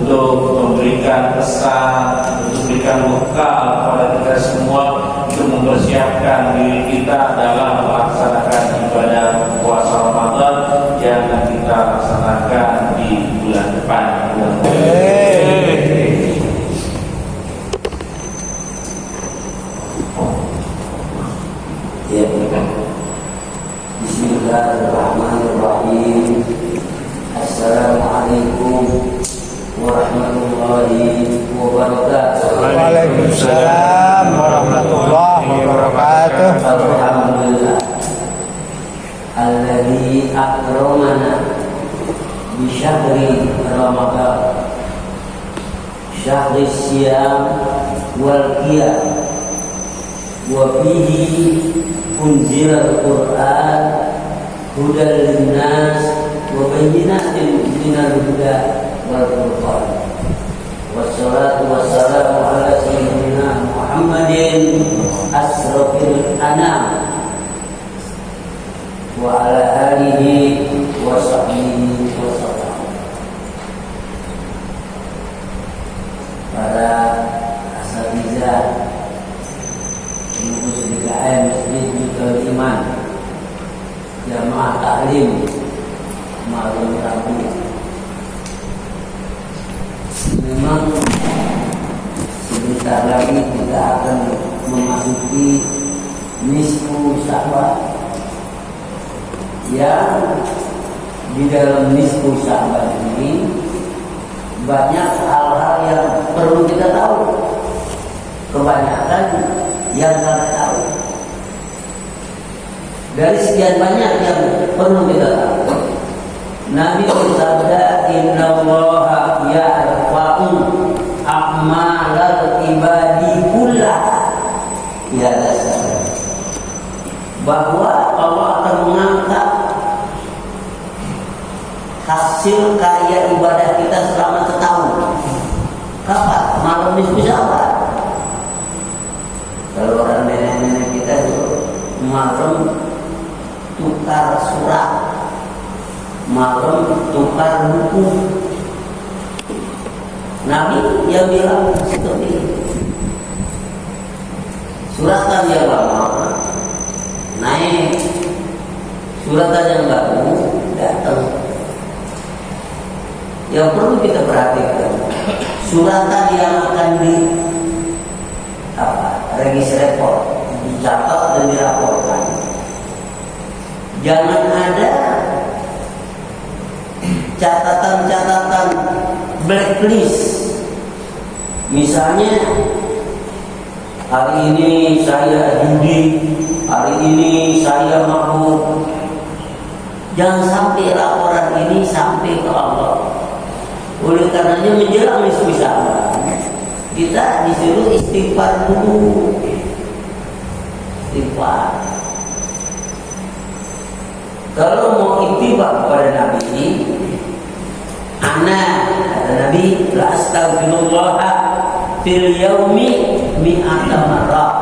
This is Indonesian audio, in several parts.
untuk memberikan pesan, untuk memberikan bekal kepada kita semua untuk mempersiapkan diri kita dalam melaksanakan ibadah puasa Ramadan yang akan kita laksanakan di bulan depan. Bismillahirrahmanirrahim. Assalamualaikum warahmatullahi wabarakatuh. Waalaikumsalam warahmatullahi wabarakatuh. Alhamdulillah alladzi akramana bi syahri Ramadan, syahri siyam wal qiyam, wa fihi unzilal Qur'an hudan linnas wa bayyinatin minal huda wal furqan. Wassalatu wassalamu ala sayyidina Muhammadin asrafil anam wa ala alihi wa sahbihi wa sallam. Para asatizah pengurus DKM Masjid Nurul Iman, jamaah taklim malam Rabu, memang sebentar lagi kita akan memasuki nisfu Sya'ban, yang di dalam nisfu Sya'ban ini banyak hal-hal yang perlu kita tahu. Kebanyakan yang kita tahu, dari sekian banyak yang perlu kita tahu, Nabi bersabda, innallaha yarfa'u a'malal ibadi kullaha, ya dasar, bahwa Allah akan mengangkat hasil karya ibadah kita selama setahun. Kapan? Malam nisfu Sya'ban. Kalau orang nenek-nenek kita itu malam tukar surat, malam tukar buku. Nabi yang bilang seperti itu. Suratan yang lama naik, suratan yang baru datang. Yang perlu kita perhatikan, suratan yang akan regis report, dicatat dan dilaporkan. Jangan ada catatan-catatan blacklist. Misalnya, hari ini saya judi, hari ini saya mabuk. Jangan sampai laporan ini sampai ke Allah. Oleh karenanya menjelang nisfu Sya'ban, kita disuruh istighfar dulu. Istighfar. Kalau mau ittiba kepada Nabi ini, kata Nabi, la astaghfirullah fil yaumi mi'ata marrah.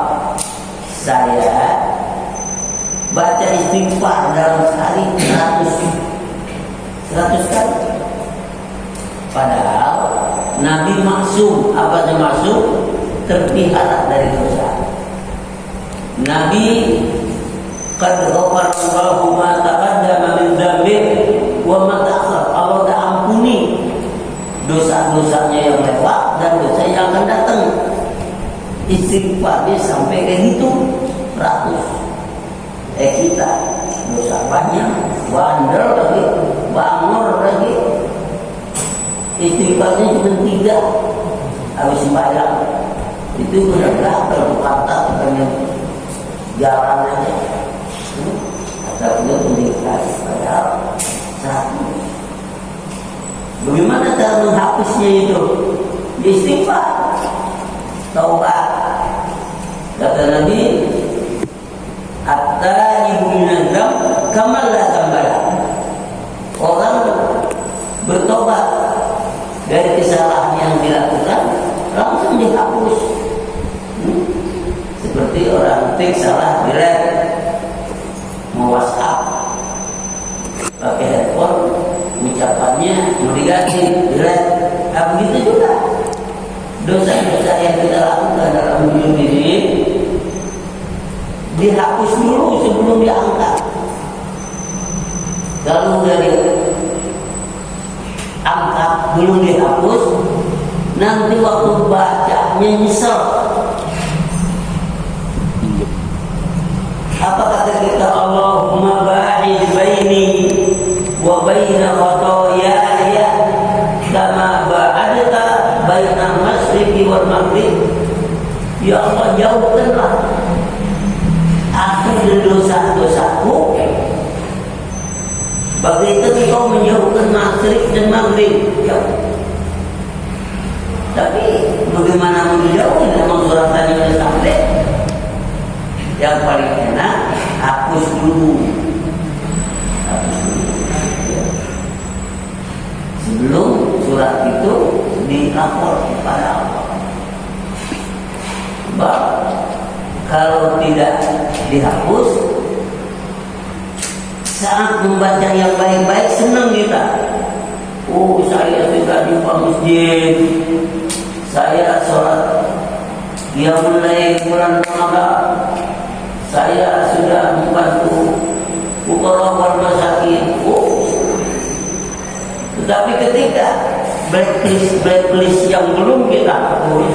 Saya baca istighfar dalam sehari 100 kali. Padahal Nabi maksum, apa yang maksum? Terpihara dari dosa. Nabi qad ghafarallahu ma taqaddama min dzambi wa ma ta'akhkhar. Allah dah ampuni dosa-dosanya yang lewat dan dosa yang akan datang. Istighfarnya sampai ke itu 100. Kita dosa banyak, bandel lagi, bangor lagi. Istighfarnya cuma 3 habis sembahyang. Itu udah gatal patah dengan jalan aja. Atau dia meninggal padahal 100. Bagaimana cara menghapusnya itu? Istighfar, taubat. Kata Nabi, at-taibu minadz-dzamb kaman la dzamba lahu. Orang bertobat dari kesalahan yang dilakukan langsung dihapus. Seperti orang tik salah direct, mau WhatsApp pakai handphone, ucapannya mau diganti direct. Begitu belum dihapus, nanti waktu bacanya nyesel. Apa kata kita? Allahumma ba'id baini wa baina khotoyaya kama ba'adta baina masyriqi wal maghrib. Ya Allah, jauhkanlah aku dari dosa-dosaku begitu Engkau menjauhkan masyriq dan maghrib. Ya. Tapi bagaimana menjauh? Memang suratannya sudah sampai. Yang paling enak hapus dulu. Sebelum surat itu dilapor kepada Allah. Sebab kalau tidak dihapus, saat membaca yang baik-baik senang kita. Oh, saya sudah jumpa masjid, saya sholat qiyamul lail bulan Ramadan, saya sudah membantu fuqara wal masakin. Oh. Tetapi ketika blacklist yang belum kita hapus,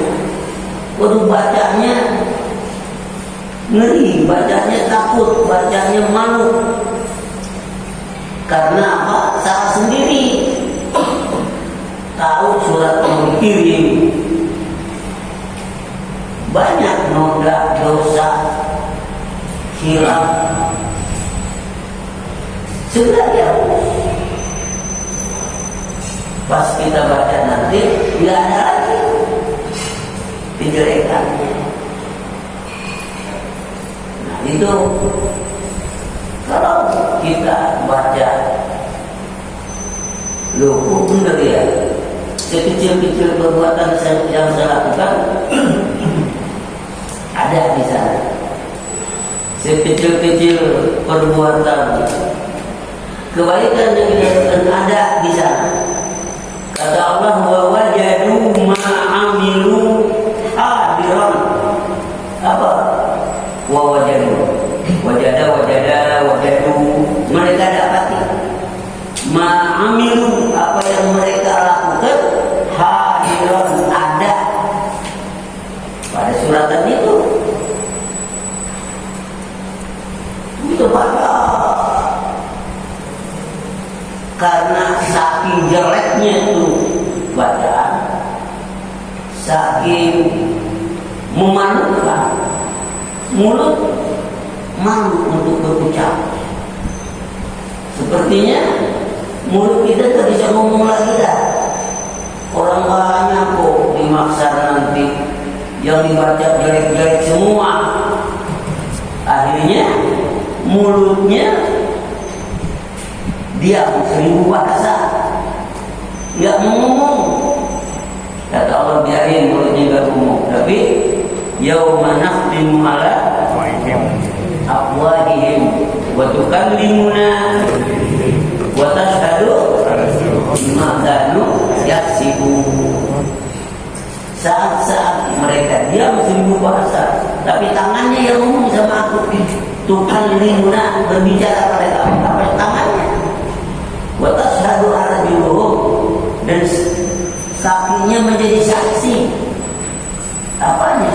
waduh, bacanya ngeri, bacanya takut, bacanya malu. Karena apa? Salah sendiri. Tahu surat yang dikirim, banyak noda, dosa, hilaf, sudah dihapus. Pas kita baca nanti nggak ada lagi kejelekannya. Nah itu kalau kita baca, loh bener ya, sekecil-kecil perbuatan yang saya lakukan ada di sana. Sekecil-kecil perbuatan kebaikan yang dilakukan ada di sana. Kata Allah, wa wajadu ma'amilu hadiran. Apa? Wa wajadu, wajadu, mereka dapati ma'amilu, apa yang mereka lakukan, hadiran, ada pada suratan itu. Itu pada karena saking jeleknya itu bacaan, saking memalukan, mulut malu untuk berucap. Sepertinya mulut kita tak bisa ngomong lagi dah. Orang banyak kok di maksar nanti yang dibaca jelek-jelek semua. Akhirnya mulutnya diam 1000 bahasa, nggak mau ngomong. Kata Allah, biarin mulutnya nggak ngomong. Tapi yauma nakhtimu ala afwahihim wa tukallimuna wa tashhadu bima kanu yaksibun. Saat-saat mereka diam 1000 bahasa, tapi tangannya yang ngomong sama aku. Tukallimuna, berbicara pada kami, apa tangannya. Wa tashhadu arjuluhum, dan kakinya menjadi saksi. Apanya?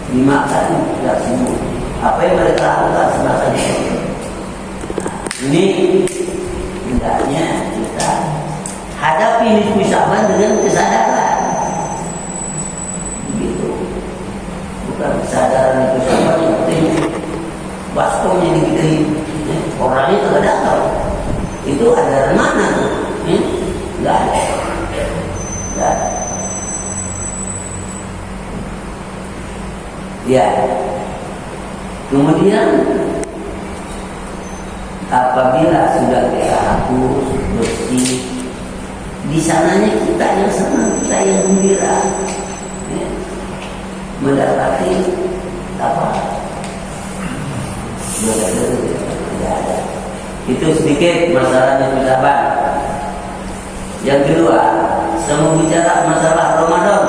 Dimakan, tidak sembuh. Apa yang mereka lakukan semasa itu? Ini hendaknya kita hadapi nisfu Sya'ban dengan kesadaran. Begitu. Bukan kesadaran nisfu Sya'ban seperti baskomnya dikirim, orangnya tidak datang. Itu ada mana tuh? Enggak ada. Enggak ada. Ya. Kemudian apabila sudah kita hapus, bersih, di sananya kita yang senang, kita yang gembira, ya, mendapati apa? Tidak ada. Itu sedikit masalahnya Sya'ban. Yang kedua, saya mau bicara masalah Ramadan.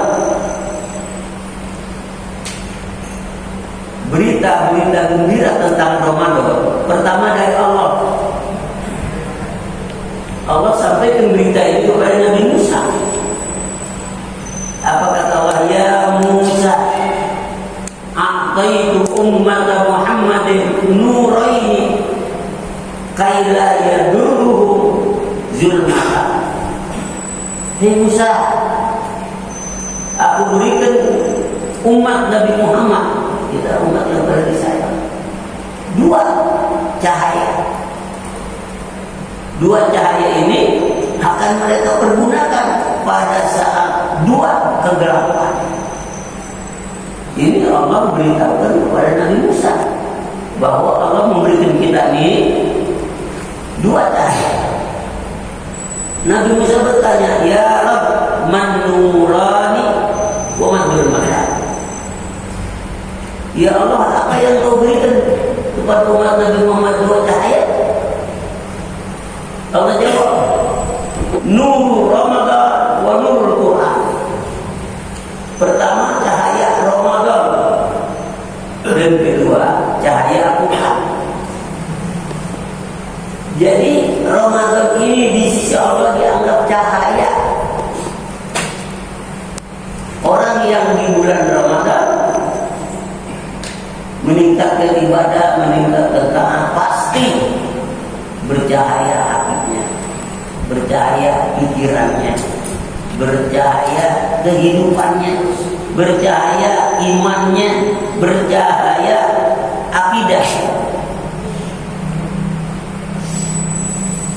Berita-berita gembira tentang Ramadan. Pertama dari Allah. Allah sampaikan berita itu kepada Nabi Musa. jujur mata. Hei Musa, aku berikan umat Nabi Muhammad, kita umat yang berada disayang, 2 cahaya. 2 cahaya ini akan mereka pergunakan pada saat 2 kegelapan. Ini Allah beritahukan kepada Nabi Musa bahwa Allah memberikan kita ini 2 cahaya. Nabi Musa bertanya, ya Rabb, man nurani wa man makan. Ya Allah, apa yang kau berikan kepada umat Nabi Muhammad 2 cahaya? Allah jawab, nur Ramadan wa nurul Quran. Pertama cahaya Ramadan, dan kedua cahaya Al-Quran. Jadi Ramadan ini di sisi Allah dianggap cahaya. Orang yang di bulan Ramadan meningkatkan ibadah, meningkatkan taat, pasti bercahaya hatinya, bercahaya pikirannya, bercahaya kehidupannya, bercahaya imannya, bercahaya akidah.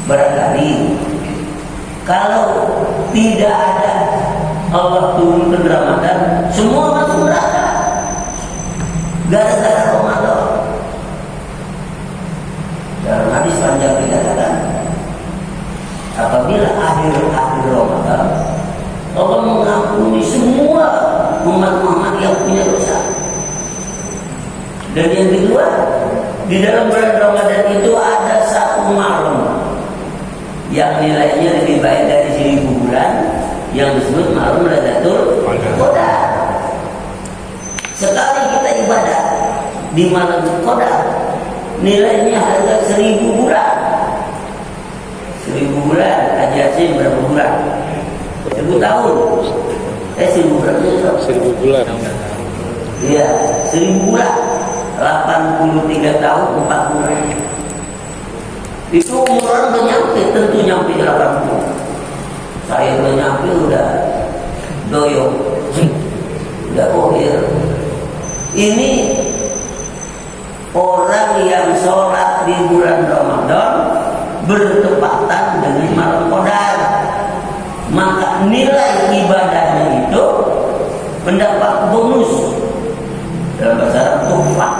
Barangkali kalau tidak ada Allah turunkan Ramadan, semua masuk neraka gara-gara Ramadan. Dalam hadis panjang dikatakan, apabila akhir Ramadan, Allah mengampuni semua umat Muhammad yang punya dosa. Dan yang kedua, di dalam bulan Ramadan itu ada 1 malam yang nilainya lebih baik dari 1000 bulan, yang disebut malam Lailatul Qadar. Sekali kita ibadah di malam Qadar, nilainya harga 1000 bulan. 1000 bulan, Haji Hasim berapa bulan? 1000 tahun. 1000 bulan itu 1000 bulan. Iya, 1000 bulan. 83 tahun 4 bulan. Itu umur orang udah nyampe, tentu nyampe 80. Saya udah nyampe, udah doyong, udah kohir. Ini orang yang sholat di bulan Ramadan bertepatan dengan malam Qadar, maka nilai ibadahnya itu mendapat bonus, dalam bahasa Arab tuhfah,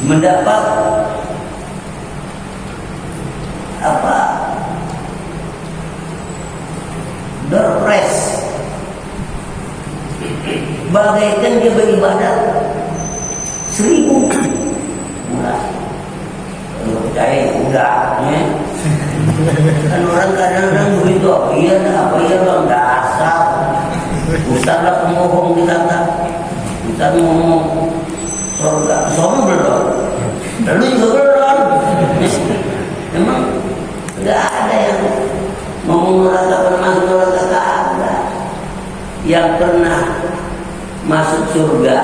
mendapat berpres, bagaikan dia beribadah 1000 bulan. Kalau percaya udah, ya. Kan orang kadang-kadang begitu, apa iya bang, dasar Ustaz lah pemohong dikata, Ustaz ngomong surga, soalnya belum, lalu juga belum. Memang tidak ada yang ngomong neraka pernah masuk neraka, tak ada. Yang pernah masuk surga,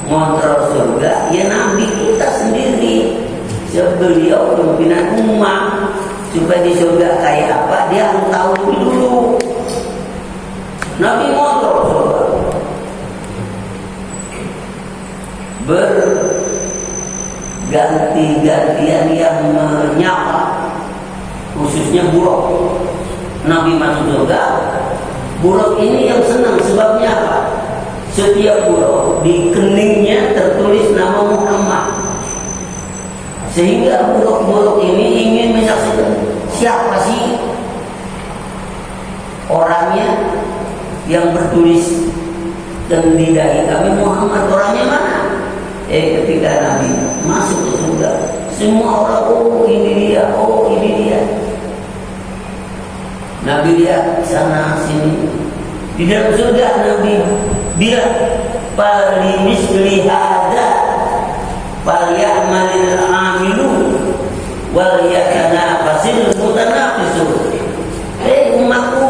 ngontrol surga, ya Nabi kita sendiri. Beliau pimpinan umat, supaya di surga kayak apa dia harus tahu dulu. Nabi ngontrol surga, berganti-gantian yang menyapa, khususnya buruk. Nabi masuk surga, buruk ini yang senang. Sebabnya apa? Setiap buruk di keningnya tertulis nama Muhammad, sehingga buruk-buruk ini ingin menyaksikan siapa sih orangnya yang bertulis dan lidahi kami Muhammad, orangnya mana? Ketika Nabi masuk ke surga, semua orang, oh ini dia, oh ini dia. Nabi lihat sana sini. Di dalam surga Nabi bilang, "Falimis lihada, falyamalil amilun, wal yatanafasil mutanafisun." Umatku,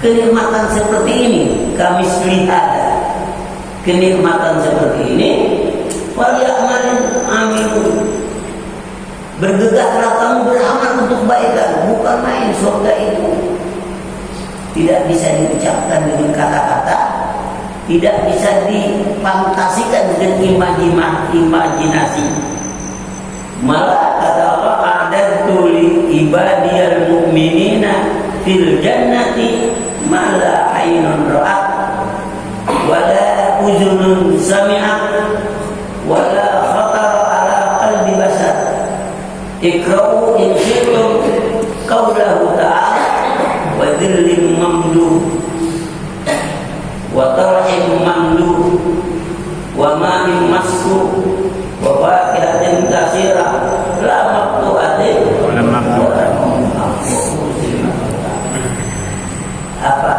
kenikmatan seperti ini kami lihat. Kenikmatan seperti ini, falyamalil amilun, bergegaslah kamu beramal untuk kebaikan, bukan main. Surga itu tidak bisa diucapkan dengan kata-kata, tidak bisa difantasikan dengan imajinasi. Malah kata Allah, a'dadtu li ibadiyal mu'minina fil jannati ma la 'ainun ra'at wala uzunun sami'at wala khatara ala qalbi bashar. Iqra'u in syi'tum qawlahu ta'ala wa dhillim mamdud wa tar'in mamdud wa ma min masku wa fakihatin katsirah la maqtu'atin wa la apa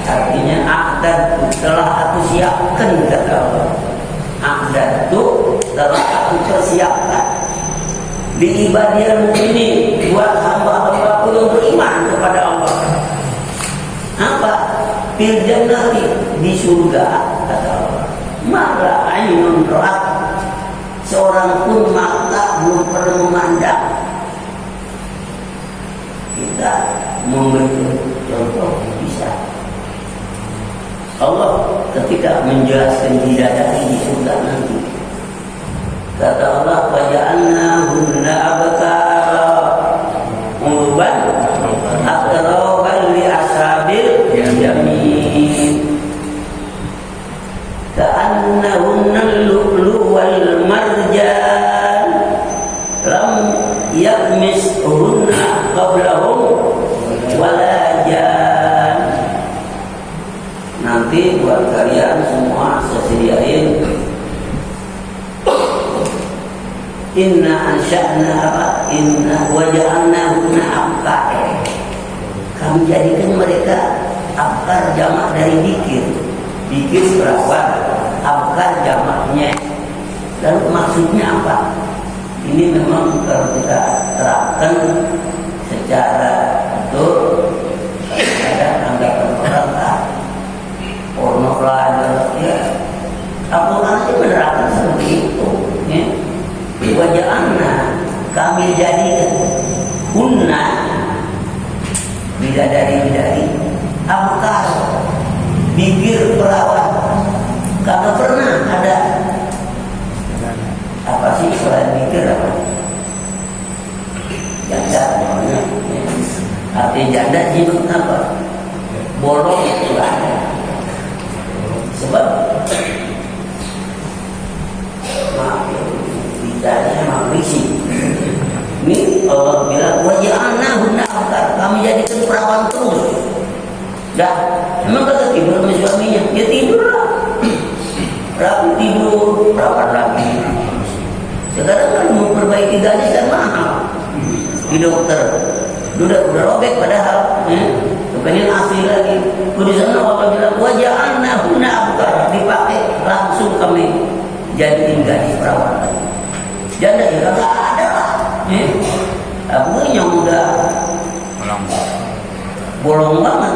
artinya? A'dad telah aku siapkan, kata Allah. A'dad itu telah aku persiapkan di ibadiyal mukminin, buat hamba-hambaku yang beriman kepada Allah. Apa? Fil jannati, di surga, kata Allah. Mala ainun ra'at, seorang pun mata belum pernah memandang. Kita memberi contoh bisa. Allah ketika menjelaskan bidadari di surga nanti, kata Allah, waja'alnahunna abkara urban atraban li ashabil yamin ka'annahunna al-lu'lu' wal marjan lam yakmishunna qablahum wala jan. Nanti buat kalian semua saya sediain inna ansha'na inna waja'alnahunna abkar. Kami jadikan mereka abkar, jamak dari dikir. Dikir perawan, abkar jamaknya. Lalu maksudnya apa? Ini memang kalau kita terapkan secara betul, ada anggapan orang pornografi, ya. Al-Quran itu menerapkan seperti itu, ya. Waja'alna, kami jadikan hunna, bidadari abkar, bibir perawan. Karena pernah ada apa sih selain bibir apa? Janda namanya, ya. Artinya janda jimat apa? Bolong itu ada. Sebab maaf ya, bicaranya maaf berisi. Ini Allah bilang waja'alnahunna abkar, kami jadikan perawan terus. Dah, memang kata tidur sama suaminya, ya tidurlah. Rapi tidur, perawan lagi. Sekarang kan memperbaiki gaji kan mahal di dokter. Udah robek padahal, kepengen asli lagi. Di sana Allah bilang waja'alnahunna abkar, dipakai langsung kami jadiin gadis perawan lagi. Janda ya nggak ada lah. Aku yang udah bolong banget,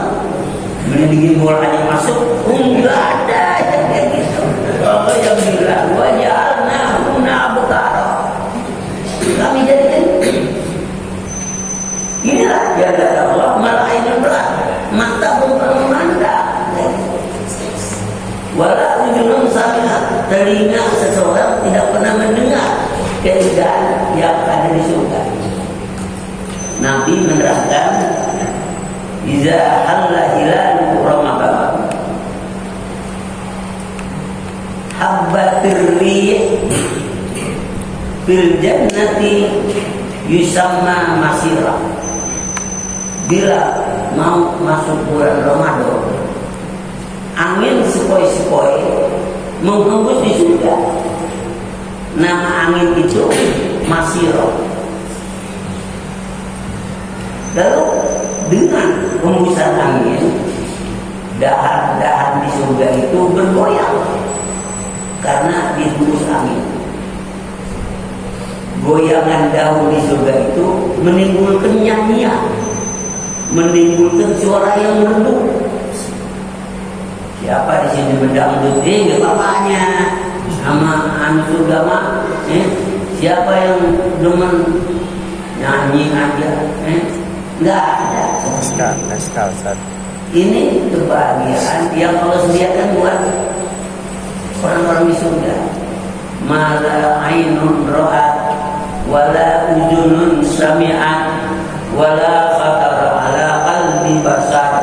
mendingin bolanya masuk, enggak ada yang kayak gitu. Allah yang bilang waja'alnahunna abkar, kami jadikan. Inilah janda Allah, malah ainun berat, mata bukan memandang. Wala udhunun sami'at, telinga seseorang tidak pernah mendengar keindahan yang ada di surga. Nabi menerangkan, iza halla hilalu Ramadan habbatir rih fil jannati yusamma masirah. Bila mau masuk bulan Ramadan, angin sepoi-sepoi menghembus di surga. Nama angin itu masirah. Lalu dengan hembusan angin, dahan-dahan di surga itu bergoyang karena dihembus angin. Goyangan daun di surga itu menimbulkan nyanyian, menimbulkan suara yang merdu. Siapa di sini mendangdut? Gak apa-apanya sama anu surga mah. Siapa yang demen nyanyi aja, nggak ada. Naskah Ustaz. Ini kebahagiaan yang Allah sediakan buat orang-orang di surga. Mala ainun ra'at wala udunun sami'at wala khatara ala qalbi basar.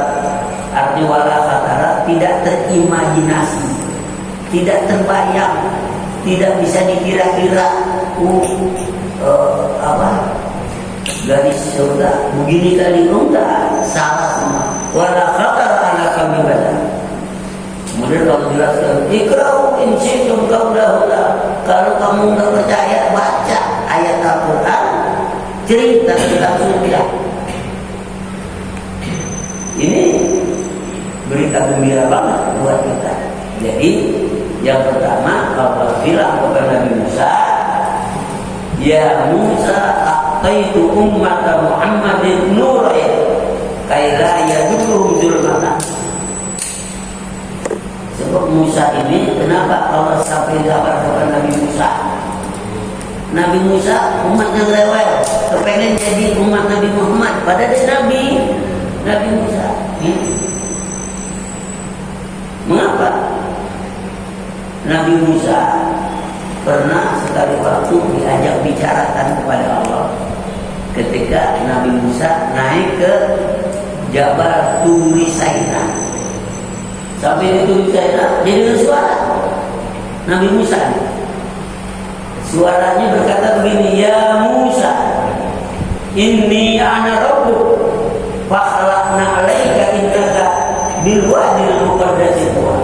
Artinya wala khatara, tidak terimajinasi, tidak terbayang, tidak bisa dikira-kira. Gadis surga begini kali, enggak, salah semua. Wala khatara ala qalbi basar. Kemudian kalau jelaskan, ikra'u in syi'tum qawlahula. Kalau kamu nggak percaya, baca ayat Al-Quran, cerita tentang surga. Ini berita gembira banget buat kita. Jadi yang pertama, Allah bilang kepada Nabi Musa, ya Musa, aqtaitu ummata Muhammadin nuraya kaila yadurum zulmatan. Sebab Musa ini, kenapa Allah sampai kabar kepada Nabi Musa? Nabi Musa umat yang rewel, kepengen jadi umat Nabi Muhammad, padahal dia Nabi Musa. Mengapa? Nabi Musa pernah sekali waktu diajak bicarakan kepada Allah ketika Nabi Musa naik ke Jabal Turi Saina. Sampai itu saya jadi suara Nabi Musa. Suaranya berkata begini, ya Musa, inni ana rabbuk fakhlaqna alaika innaka bil wadil muqaddas tuwa.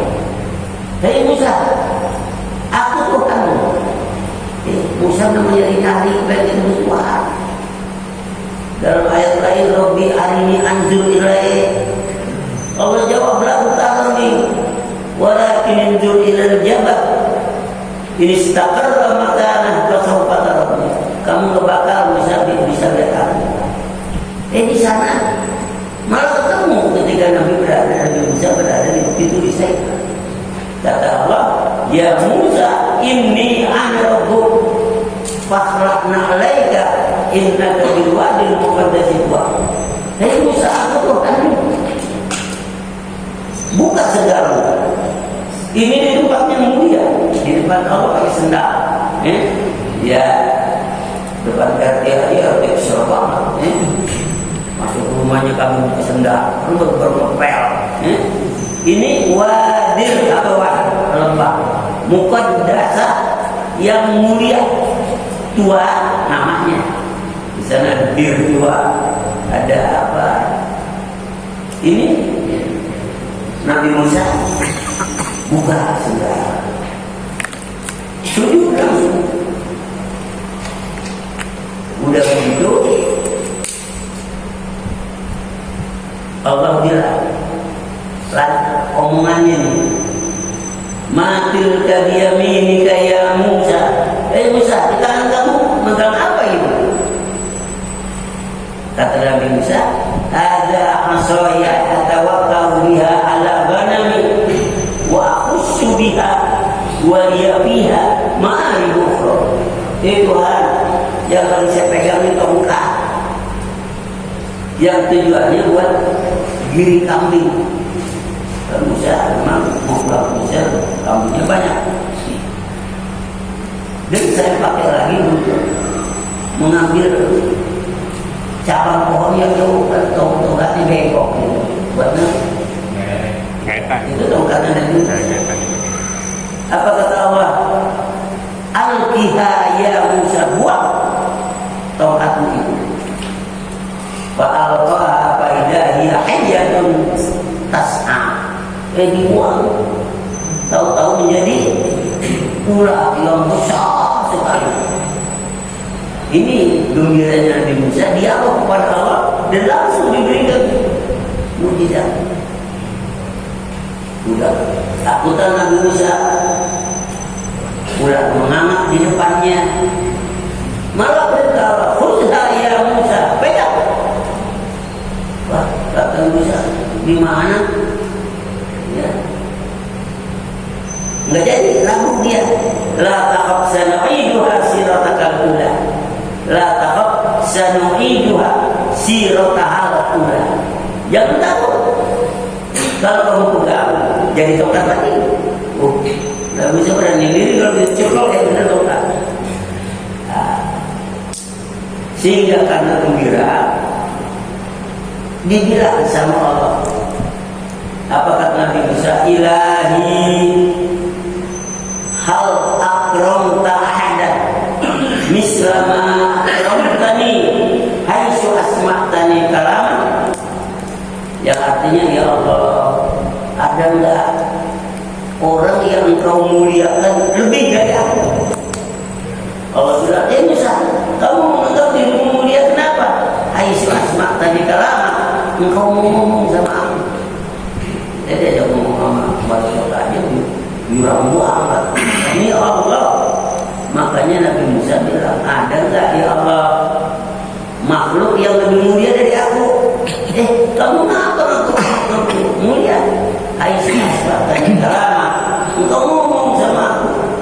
Hei Musa, aku Tuhanmu. Musa namanya dicari pengen bersuara. Dalam ayat lain, Rabbi arini anzur ilaik. Allah jawab, la utarni walakin inzur ilal jabal in istaqarra makanah fa sawfa tarani. Kamu enggak bakal bisa lihat aku. Di sana malah ketemu ketika Nabi Musa berada di bukit Turi Saina. Kata Allah, ya Musa, inni ana rabbuk fakhlaqna alaika innaka bil wadil muqaddas tuwa. Hei Musa, aku Tuhanmu. Buka segala. Ini di tempatnya mulia, di depan Allah pakai sendal. Ya, depan RT aja serem banget. Masuk rumahnya kamu pakai sendal, berpel. Ini wadir apa lembah muqaddasah yang mulia, tua namanya. Di sana dir tua, ada apa? Ini Nabi Musa buka segala, sujud langsung. Udah begitu, Allah bilang, omongannya nih, matil kabiyaminika ya Musa. Musa, di tangan kamu megang apa itu? Kata Nabi Musa, ada asaya atawakkau biha ala ghanami wa akhussu biha wa liya fiha ma'arib ukhra. Tuhan, yang paling saya pegang itu tongkat yang tujuannya buat giring kambing. Musa memang mau Musa kambingnya banyak. Dan saya pakai lagi untuk mengambil cabang pohon yang jauh, kan tongkatnya bengkok gitu. Buatnya itu tongkatnya dari Musa. Apa kata Allah? Al-qiha ya Musa, buang tongkatmu itu. Fa'alqaha fa'idha hiya hayyatun tas'a. Dibuang, tahu-tahu menjadi ular yang besar sekali. Ini gembiranya Nabi Musa, dialog kepada Allah dan langsung diberikan mukjizat. Udah takutan Nabi Musa, ular menganga di depannya. Malah berkata, "Khudha ya Musa, pegang." Wah, kata Musa, di mana? Ya. Nggak jadi, ragu dia. La takhaf sana'iduha siratakal ula. La takhaf sanu'iduha siratahal ula. Jangan takut. Kalau kamu pegang jadi tongkat lagi. Oh, nggak bisa berani diri kalau diceplok ya benar tongkat. Sehingga karena gembira dibilang sama Allah. Apa kata Nabi Musa? Ilahi hal akramta ahadan mislama akramtani haitsu asma'tani kalaman. Yang artinya, ya Allah, ada enggak orang yang engkau muliakan lebih dari aku? Allah bilang, Musa, kamu menganggap dirimu mulia kenapa? Haitsu asma'tani kalaman, engkau ngomong sama aku. Jadi ada ngomong sama wali kota aja, jurang banget. Ini Allah. Makanya Nabi Musa bilang, ada enggak ya Allah makhluk yang lebih mulia dari aku? Kamu ngapa aku mulia? Aisyah lama engkau ngomong sama aku.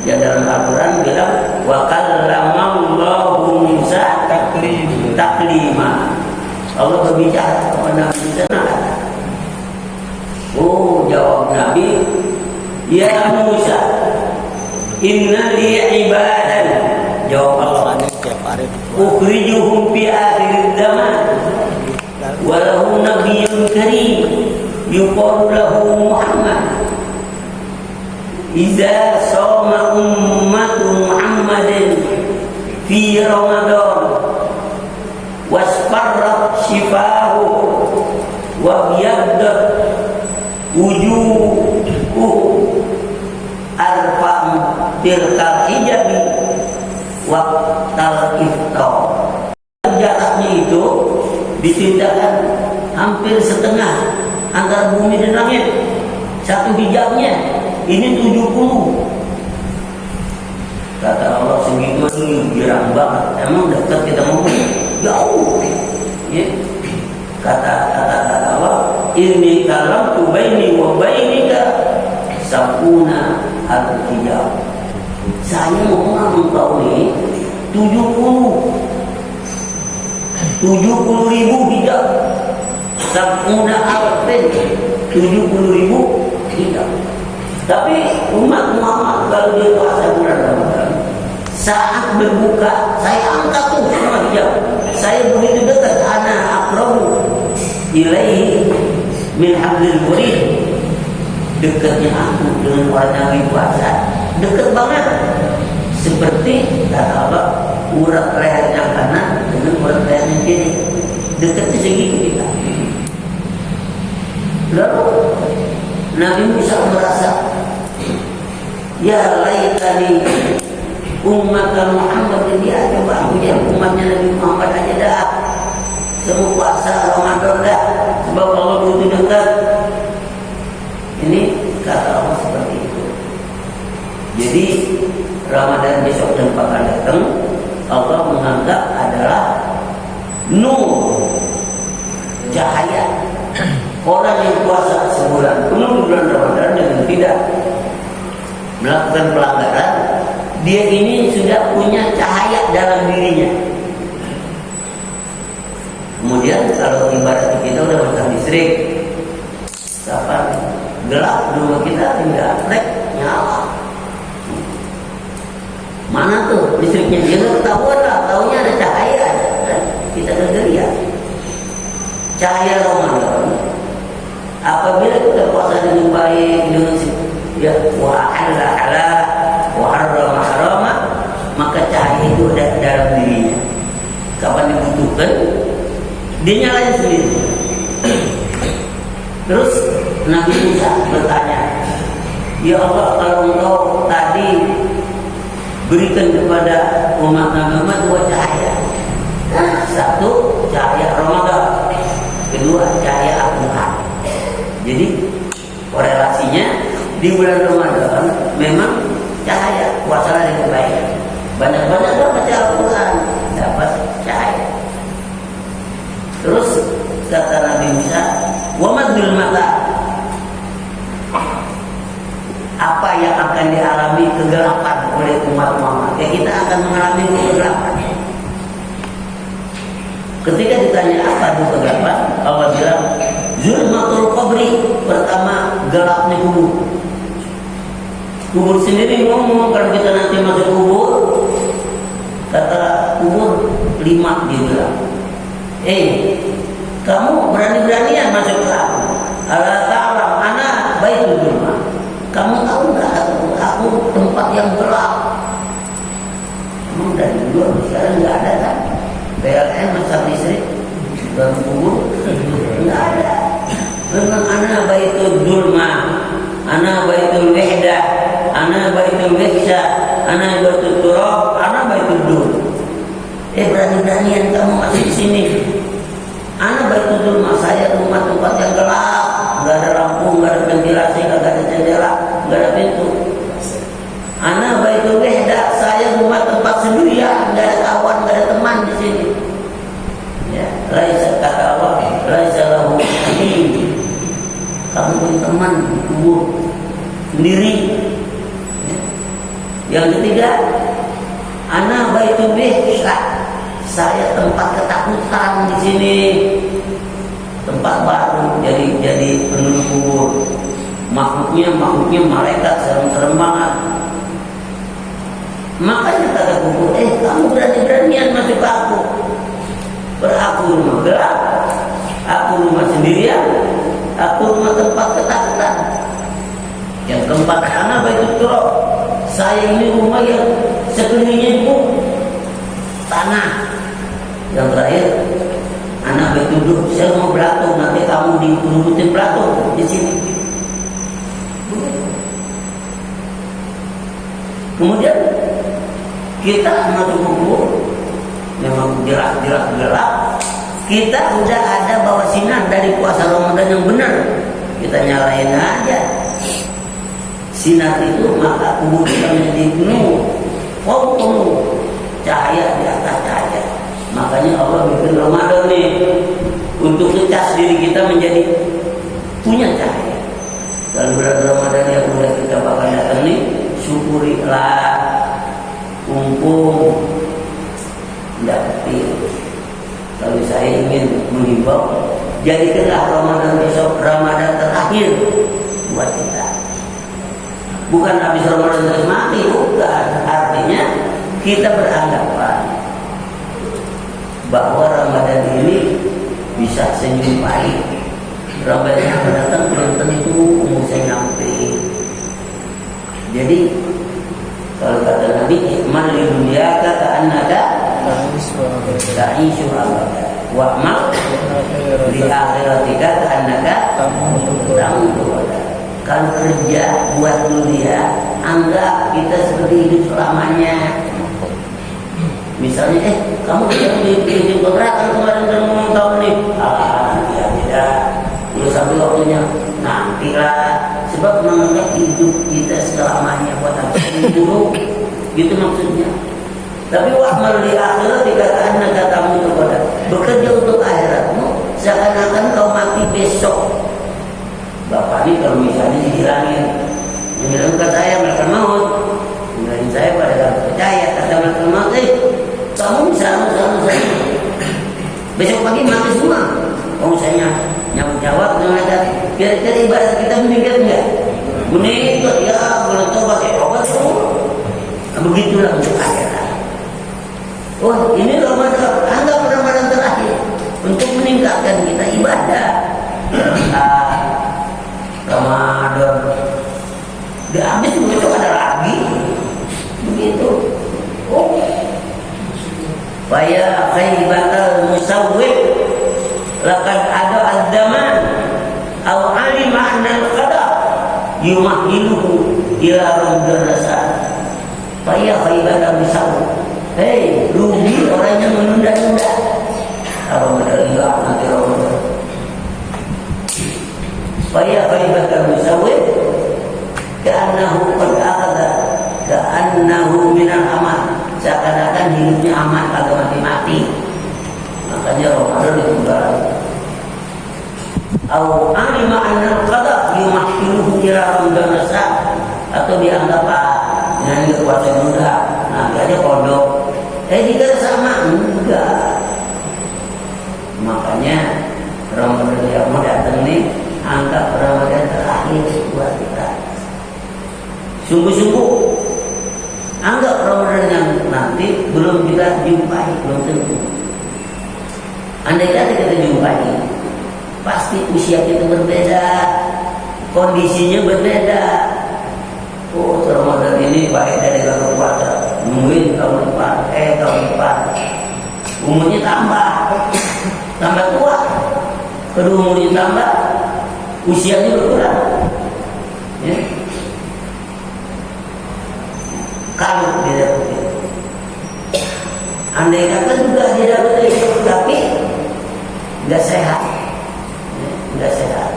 Ya dalam Al-Quran bilang, wa kallamallahu Musa taklima. Allah berbicara kepada Nabi Musa. Oh, jawab Nabi, ya Musa, inna li ibadan. Jawab Allah, ukhrijuhum fi akhir zaman wa lahum nabiyyun karim yuqalu lahu Muhammad. Iza soma ummatu Muhammadin fi Ramadan wasfarrat shifahu wa biyaddat wujuhu arfa'u tilkal hijabi waqtal iftar. Jaraknya itu ditindakan hampir setengah antara bumi dan langit. Satu hijabnya ini 70. Kata Allah, segitu ini girang banget. Emang dekat kita ngomong jauh ya. Kata Allah, ini kalam tu baini wa bainika sabuna al-hijab. Saya ngomong sama engkau nih 70.000 hijab. Sabuna al-fin 70.000 hijab. Tapi umat Muhammad kalau dia puasa bulan Ramadan, saat berbuka saya angkat tuh sama hijab. Saya begitu dekat, ana aqrabu ilaihi min hablil warid. Dekatnya aku dengan orang yang puasa, dekat banget. Seperti kata Allah, urat leher yang kanan dengan urat leher yang kiri, dekatnya segitu kita. Lalu Nabi Musa merasa, ya laitani umat Muhammad, dia coba aku jadi umatnya Nabi Muhammad aja dah. Semua puasa Ramadan dah, sebab Allah begitu dekat. Ini kata Allah seperti itu. Jadi Ramadan besok dan akan datang, Allah menganggap adalah nur, cahaya. Orang yang puasa sebulan penuh di bulan Ramadan dengan tidak melakukan pelanggaran, dia ini sudah punya cahaya dalam dirinya. Kemudian kalau ibarat kita udah pasang listrik, kapan gelap rumah kita tinggal plek nyala. Mana tuh listriknya? Dia nggak ketahuan lah, tahunya ada cahaya, kan? Kita kagak lihat cahaya Ramadan. Apabila kita puasa dengan baik, dengan ya wa halal halal wa harrama harama, maka cahaya itu ada dalam dirinya. Kapan dibutuhkan, dia nyalain sendiri. Terus Nabi Musa bertanya, ya Allah, kalau engkau tadi berikan kepada umat Nabi Muhammad 2 cahaya, satu cahaya Ramadan, kedua cahaya Al-Quran. Jadi korelasinya di bulan Ramadan memang cahaya, puasalah dengan baik, banyak-banyak baca Al-Quran, dapat cahaya. Terus kata Nabi Musa, wa madul mata, apa yang akan dialami kegelapan oleh umat Muhammad? Ya, kita akan mengalami kegelapan. Ketika ditanya apa itu kegelapan, Allah bilang zulmatul qabri, pertama gelapnya kubur. Kubur sendiri ngomong kalau kita nanti masuk kubur, kata kubur 5 dia bilang, kamu berani-beranian masuk ke aku. Ala ta'lam ana baitul zulma. Kamu tahu nggak aku tempat yang gelap. Emang dari dulu sekarang nggak ada kan? PLN masak listrik dalam kubur nggak ada. Memang ana baitul zulma, ana baitul wahdah, ana baitul wahsya, ana baitul turab, ana baitul dur. Berani-beranian kamu masuk di sini. Ana baitul zulma, saya rumah tempat yang gelap, nggak ada lampu, nggak ada ventilasi, nggak ada jendela, nggak ada pintu. Ana baitul wahdah, saya rumah tempat sendirian, nggak ada kawan, nggak ada teman di sini. Ya, laisa kata Allah, laisa lahu amin. Kamu punya teman di kubur sendiri. Ya. Yang ketiga, ana baitul wahsya, saya tempat ketakutan di sini. Tempat baru jadi penduduk kubur. Makhluknya malaikat serem-serem banget. Makanya kata kubur, kamu berani-beranian masuk ke aku. Aku rumah gelap, aku rumah sendirian, aku rumah tempat ketakutan. Yang keempat, ana baitul turab, saya ini rumah yang sekelilingnya itu tanah. Yang terakhir, anak bertuduh, saya mau belatung, nanti kamu dirubutin belatung di sini. Kemudian kita masuk kubur, memang gelap. Kita udah ada bawa sinar dari puasa Ramadan yang benar, kita nyalain aja sinar itu, maka kubur kita menjadi penuh, cahaya di atas cahaya. Makanya Allah bikin Ramadan nih untuk ngecas diri kita menjadi punya cahaya. Dan bulan Ramadan yang udah kita bakal datang nih, syukurilah, kumpul, dapetin. Kalau saya ingin menghimbau, jadikanlah Ramadan besok Ramadan terakhir buat kita. Bukan habis Ramadan terus mati, bukan. Artinya kita beranggapan bahwa Ramadan ini bisa senyum pahit. Ramadan yang akan datang belum tentu umur saya nyampe. Jadi kalau kata Nabi, "Man li dunyaka ka'annaka ta'ishu abada wa amal li akhiratika ka'annaka tamutu abada." Kalau kerja buat dunia, anggap kita seperti hidup selamanya. Misalnya, kamu bikin kontrakan kemarin ngomong tahun nih, tidak. Udah sampai waktunya, nantilah. Sebab menganggap hidup kita selamanya buat apa dulu, gitu maksudnya. Tapi wa'mal li akhirat dikatakan katamu itu pada bekerja untuk akhiratmu, seakan-akan kau mati besok. Bapak ini kalau misalnya dihilangin ke saya mereka maut, hilangin saya pada gak percaya, kata mereka maut, kamu misalnya besok pagi mati semua. Saya nyambut jawab dengan ada kira-kira ibarat kita meninggal enggak? Meninggal ya boleh tobat ya tobat semua. Begitulah untuk akhirat. Ini Ramadan, anggap Ramadan terakhir untuk meningkatkan kita ibadah. Ramadan habis besok ada lagi begitu. Faya khaybatal musawwib laqad ada az-zaman aw alima anna al-qadar yumahiluhu ila ramdanasa. Faya khaybatal musawwib, rugi orang yang menunda-nunda Ramadan enggak nanti Ramadan. Faya khaybatal musawwib ka'annahu qad akhadha ka'annahu minal amal, seakan-akan hidupnya aman kagak mati-mati. Makanya Ramadan itu berat. Au alima annal qada yumahiluhu ila ramdanasa, atau dianggap dengan kekuatan muda, nanti aja pondok. Jika sama enggak. makanya Ramadan yang mau datang nih, anggap Ramadan terakhir buat kita. Sungguh-sungguh anggap Ramadan yang nanti belum kita jumpai, belum tentu. Andai kata kita jumpai, pasti usia kita berbeda, kondisinya berbeda. Oh, Ramadan ini baik dari tahun puasa, nungguin tahun depan, umurnya tambah tua, kedua umurnya tambah, usianya berkurang. Ya. Kalau dia dapat, andai kata juga dia dapat itu, tapi nggak sehat, nggak sehat.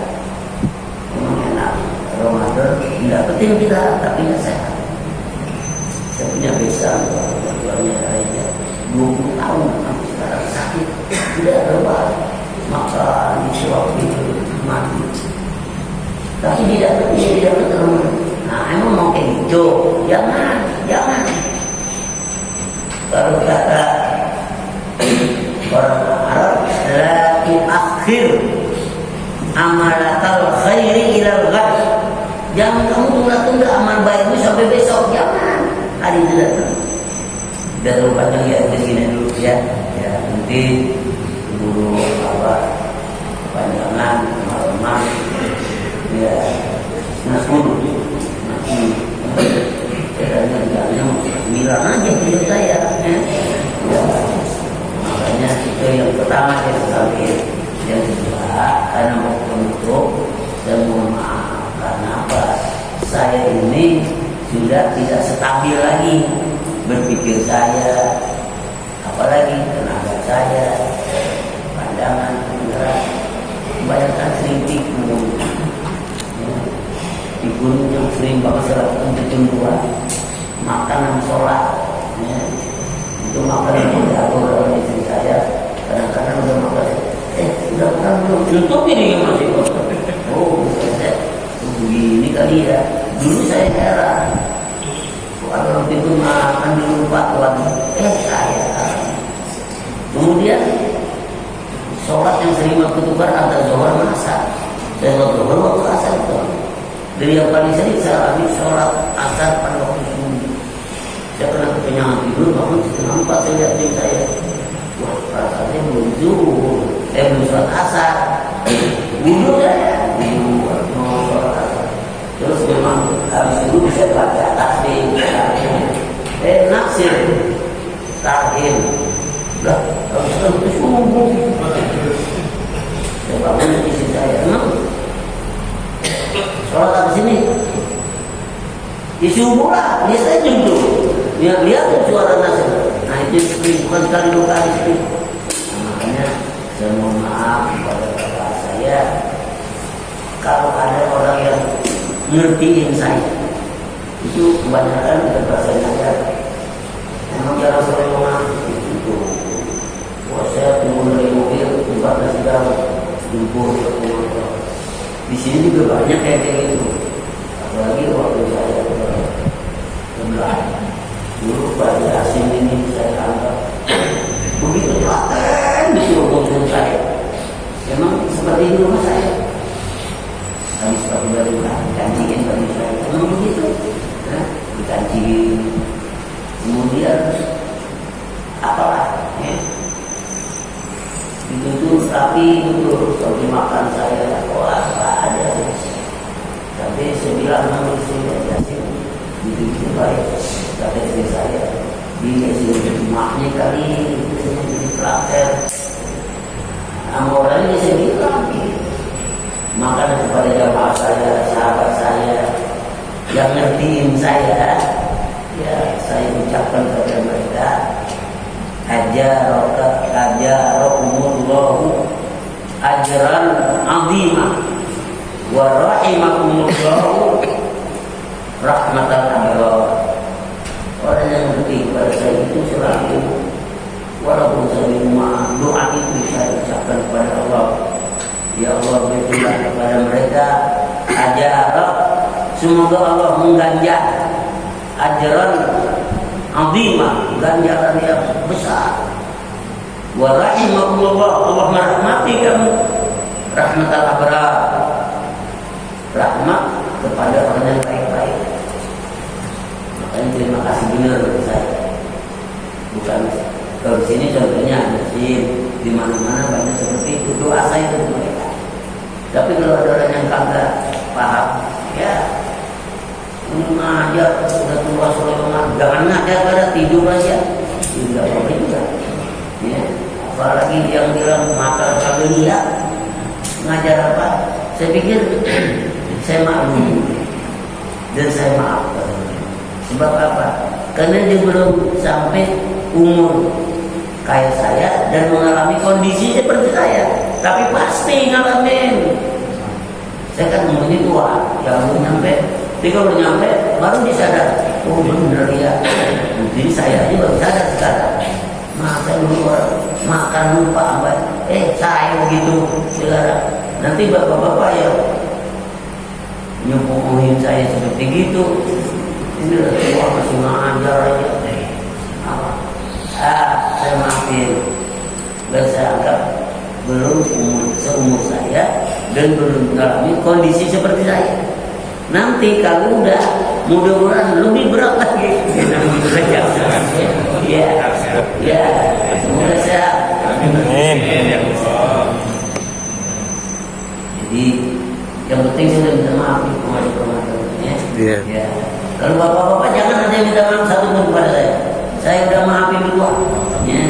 Memang enak Ramadan dapetin kita, tapi nggak sehat. Saya punya besan, tuanya aja 20 tahun sampai sekarang sakit, tidak terubah, makan disuapin mati, tapi tidak ketemu. Nah, emang mau kayak gitu? Jangan. Kalau kata orang Arab, la tuakhir amalatal khairi ilal ghad. Jangan kamu tunda-tunda amal baikmu sampai besok. Jangan. Hari itu datang. Udah terlalu panjang ya, segini dulu ya. Ya nanti dulu kepanjangan malam ya. Bilang aja hidup saya, ya. Makanya itu yang pertama yang sampai yang kedua, karena mau penutup dan mohon maaf karena apa? Saya ini sudah tidak stabil lagi berpikir saya, apalagi tenaga saya, pandangan, penggerak, kebanyakan sering pikun. Pikun yang sering banget saya lakukan kecenderungan makan dan sholat, ya. Itu makan yang tidak boleh istri saya. Kadang-kadang udah makan, udah makan belum? Tutup ini yang masih kotor. Oh, saya begini kali ya. Dulu saya heran, kalau itu makan dulu Pak Tuan, saya. Kemudian sholat yang sering waktu tukar antara zuhur dan asar. Saya waktu asar itu. Dari yang paling sering saya habis sholat asar pada waktu subuh. Saya kena kekenyangan tidur, bangun setengah 4 saya lihat tim saya. Wah, rasanya belum zuhur, belum sholat asar. Wudhu saya, mau sholat asar. Terus memang habis itu bisa baca tasbih, naksir, tahim. Lah, kalau itu subuh. Saya bangun isi saya, sholat apa sini? Di subuh lah, lihat aja dulu. Lihat suara nasib. Nah itu sering, bukan sekali 2 kali sering. Makanya saya mohon maaf kepada bapak saya, kalau ada orang yang ngertiin saya, itu kebanyakan udah bahasa saya. Emang jarang sering ngomong itu. Wah, saya turun dari mobil, tempat nasi garam, jemput ke motor. Di sini juga banyak kayak gitu. Apalagi waktu saya sebelah dulu pada asing ini saya anggap begitu telaten disuruh ngomong saya. Memang seperti itu rumah saya. Habis waktu baru dikancingin bagi saya. Memang begitu. Nah, dikancingin. Kemudian apalah ya. Itu tuh tapi betul kalau dimakan saya wah ada. Tapi saya bilang nama istri saya itu baik. Kata istri saya dia istri maknya kali di praktek. Nama orangnya saya bilang maka kepada jamaah saya, sahabat saya yang ngertiin saya, ya saya ucapkan kepada mereka ajarahumullahu ajran azimah wa rahimakumullahu rahmatan abrar. Orang yang ngerti kepada saya itu selalu walaupun saya di rumah doa itu saya ucapkan kepada Allah, ya Allah berilah kepada mereka ajarah, semoga Allah mengganjar ajran azimah, ganjaran yang besar Wa rahimakumullah, Allah merahmati kamu. Rahmatal abrar, rahmat kepada orang yang baik-baik. Makanya terima kasih benar bagi saya. Bukan kalau di sini contohnya masjid, di mana-mana banyak seperti itu, doa saya itu mereka. Tapi kalau ada orang yang kagak paham, ya ngajar sudah tua sudah jangan ngajar pada tidur aja, tidak apa juga. Ya, apalagi yang bilang makan kagak lihat, ngajar apa? Saya pikir saya maklum dan saya maafkan. Sebab apa? Karena dia belum sampai umur kayak saya dan mengalami kondisi seperti saya, tapi pasti ngalamin. Saya kan umurnya tua, yang belum nyampe. Tapi kalau nyampe baru disadar, oh benar ya. Jadi saya aja baru sadar sekarang. Masa dulu orang makan lupa apa? Saya begitu sekarang. Nanti bapak-bapak ya nyupuhin saya seperti gitu. Ini udah tua masih ngajar aja. Saya maafin. Dan saya anggap belum seumur saya dan belum mengalami kondisi seperti saya. Nanti kalau udah mudah-mudahan lebih berat lagi. Ya, semoga sehat. Jadi yang penting saya minta maaf kepada teman-teman. Ya. Kalau bapak-bapak jangan ada yang minta maaf satu pun kepada saya. Saya udah maafin duluan. Ya.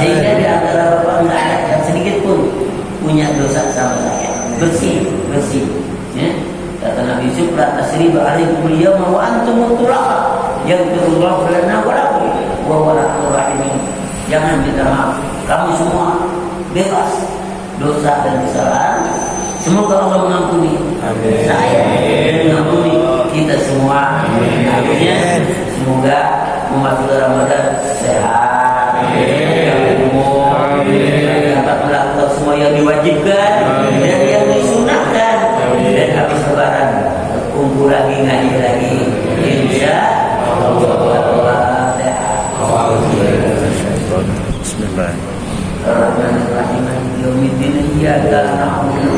Sehingga di antara bapak nggak ada yang sedikit pun punya dosa sama saya. Bersih. Ya. Kata Nabi Yusuf, la tasriba alaikum al-yawma wa antum turaba. Yaghfirullahu lana wa lakum wa huwa arhamur rahimin. Jangan minta maaf. Kamu semua bebas dosa dan kesalahan. Semoga Allah mengampuni. Amin. Saya mengampuni kita semua. Akhirnya semoga memasuki Ramadan sehat, yang umur, dapat melakukan semua yang diwajibkan dan yang disunahkan, dan habis lebaran kumpul lagi ngaji lagi. Insya Allah sehat. Bismillahirrahmanirrahim. Yaumiddin iyyaka na'budu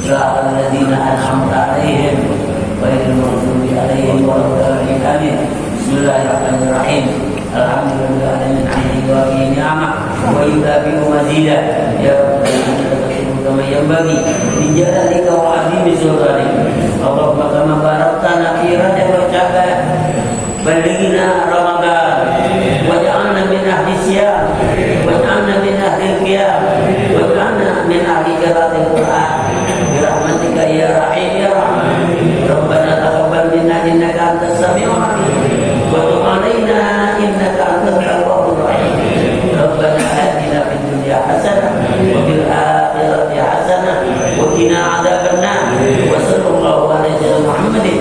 wa alladziina an'amta 'alaihim ghairil maghdubi 'alaihim waladdallin. Amin. Bismillahirrahmanirrahim. Alhamdulillahirabbil alamin wa bi ni'amah wa yudabi'u mazida ya rabbi kama yanbaghi min jalalika wa 'azimi sultanik. Allahumma kama barakta fi rajab wa sya'ban balighna ramadan waj'alna min ahli siyam waj'alna min ahli qiyam waj'alna min ahli qiraatil Qur'an bi rahmatika ya rahim ya rahman. Rabbana taqabbal minna innaka antas samiul 'alim wa tub 'alaina innaka antat tawwabur rahim. Rabbana atina fid dunya hasanah wa fil akhirati hasanah wa qina adzabannar. Wa sallallahu alaihi wa sallam Muhammadin